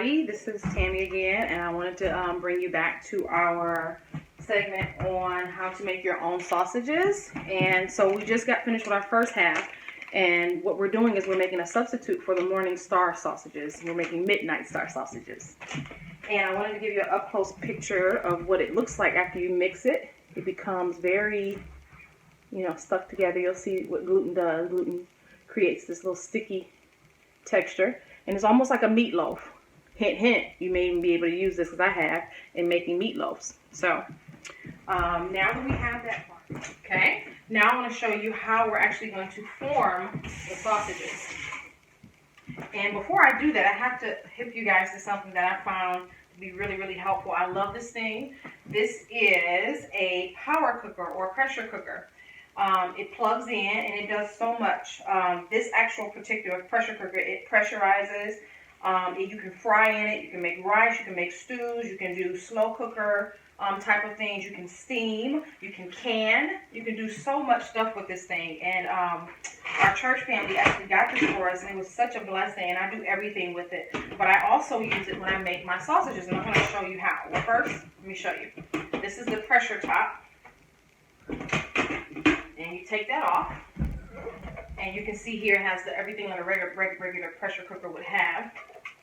everybody. This is Tammy again, and I wanted to bring you back to our segment on how to make your own sausages. And so we just got finished with our first half, and what we're doing is we're making a substitute for the Morning Star sausages. We're making Midnight Star sausages. And I wanted to give you an up-close picture of what it looks like after you mix it. It becomes very, stuck together. You'll see what gluten does. Gluten creates this little sticky texture, and it's almost like a meatloaf. Hint, hint, you may even be able to use this, because I have, in making meatloaves. So now that we have that part, okay, now I want to show you how we're actually going to form the sausages. And before I do that, I have to hip you guys to something that I found to be really, really helpful. I love this thing. This is a power cooker or pressure cooker. It plugs in and it does so much. This actual particular pressure cooker, it pressurizes. You can fry in it. You can make rice. You can make stews. You can do slow cooker type of things. You can steam. You can can. You can do so much stuff with this thing. And our church family actually got this for us, and it was such a blessing. And I do everything with it. But I also use it when I make my sausages, and I'm going to show you how. Well, first, let me show you. This is the pressure top. And you take that off, and you can see here it has everything that a regular pressure cooker would have.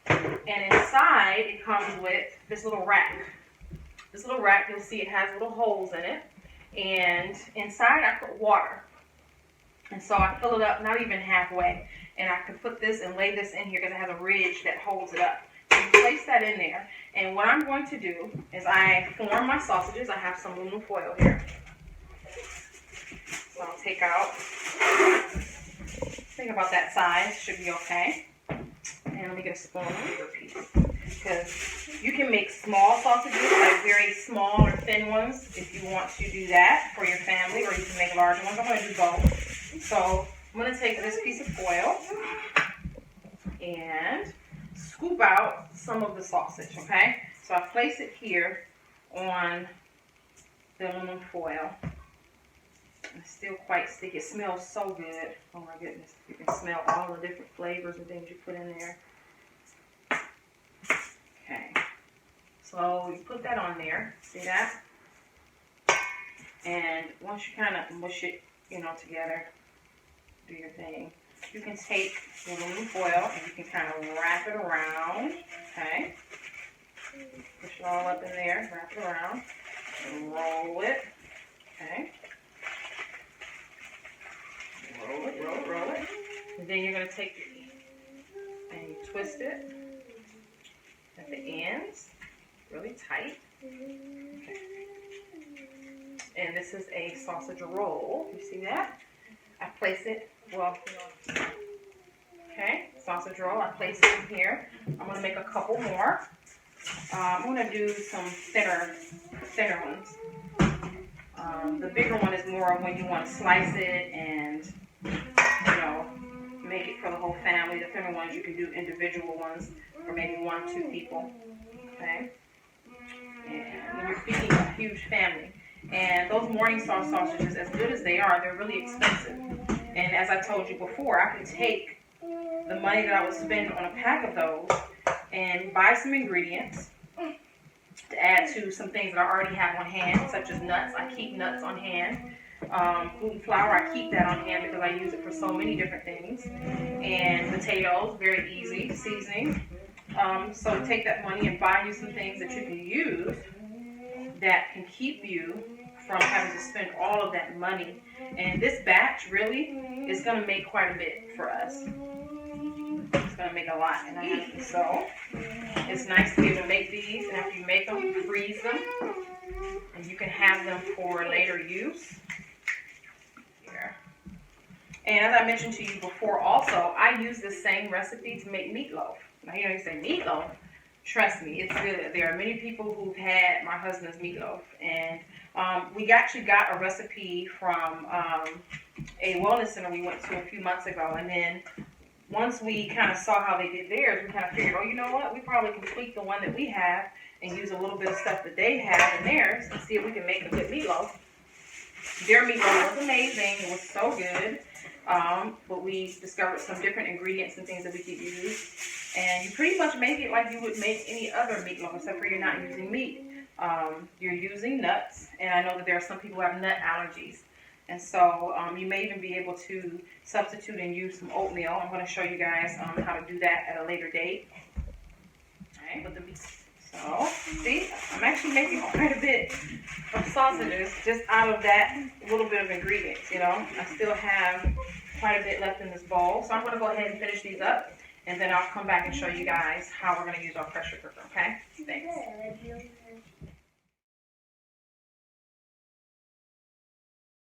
And inside it comes with this little rack. This little rack, you'll see it has little holes in it. And inside I put water. And so I fill it up, not even halfway. And I can put this and lay this in here because it has a ridge that holds it up. So you place that in there. And what I'm going to do is I form my sausages. I have some aluminum foil here. So I'll take out, think about that size, should be okay. And let me get a spoon, bigger piece. Because you can make small sausages, like very small or thin ones, if you want to do that for your family, or you can make larger ones. I'm going to do both. So I'm going to take this piece of foil and scoop out some of the sausage, okay? So I place it here on the aluminum foil. It's still quite sticky. It smells so good. Oh my goodness. You can smell all the different flavors and things you put in there. Okay. So you put that on there. See that? And once you kind of mush it, together, do your thing. You can take the aluminum foil and you can kind of wrap it around. Okay. Push it all up in there. Wrap it around. And roll it. Okay. Roll it. And then you're going to take it and you twist it at the ends, really tight. Okay. And this is a sausage roll. You see that? I place it, okay, sausage roll. I place it in here. I'm going to make a couple more. I'm going to do some thinner ones. The bigger one is more when you want to slice it and make it for the whole family. The thinner ones, you can do individual ones for maybe 1 or 2 people. Okay? And when you're feeding a huge family. And those Morning Star sausages, as good as they are, they're really expensive. And as I told you before, I can take the money that I would spend on a pack of those and buy some ingredients to add to some things that I already have on hand, such as nuts. I keep nuts on hand. Gluten flour, I keep that on hand because I use it for so many different things. And potatoes, very easy, seasoning. So take that money and buy you some things that you can use that can keep you from having to spend all of that money. And this batch really is going to make quite a bit for us. It's going to make a lot. And so it's nice to be able to make these, and after you make them, freeze them. And you can have them for later use. Here. And as I mentioned to you before also, I use the same recipe to make meatloaf. Now, you say meatloaf. Trust me, it's good. There are many people who've had my husband's meatloaf. And we actually got a recipe from a wellness center we went to a few months ago. And then once we kind of saw how they did theirs, we kind of figured, you know what? We probably can tweak the one that we have and use a little bit of stuff that they have in theirs and see if we can make a good meatloaf. Their meatloaf was amazing. It was so good. but we discovered some different ingredients and things that we could use. And you pretty much make it like you would make any other meatloaf, except for you're not using meat. You're using nuts, and I know that there are some people who have nut allergies. And so you may even be able to substitute and use some oatmeal. I'm going to show you guys how to do that at a later date. All right, so, see, I'm actually making quite a bit of sausages just out of that little bit of ingredients, you know. I still have quite a bit left in this bowl. So I'm going to go ahead and finish these up, and then I'll come back and show you guys how we're going to use our pressure cooker, okay? Thanks.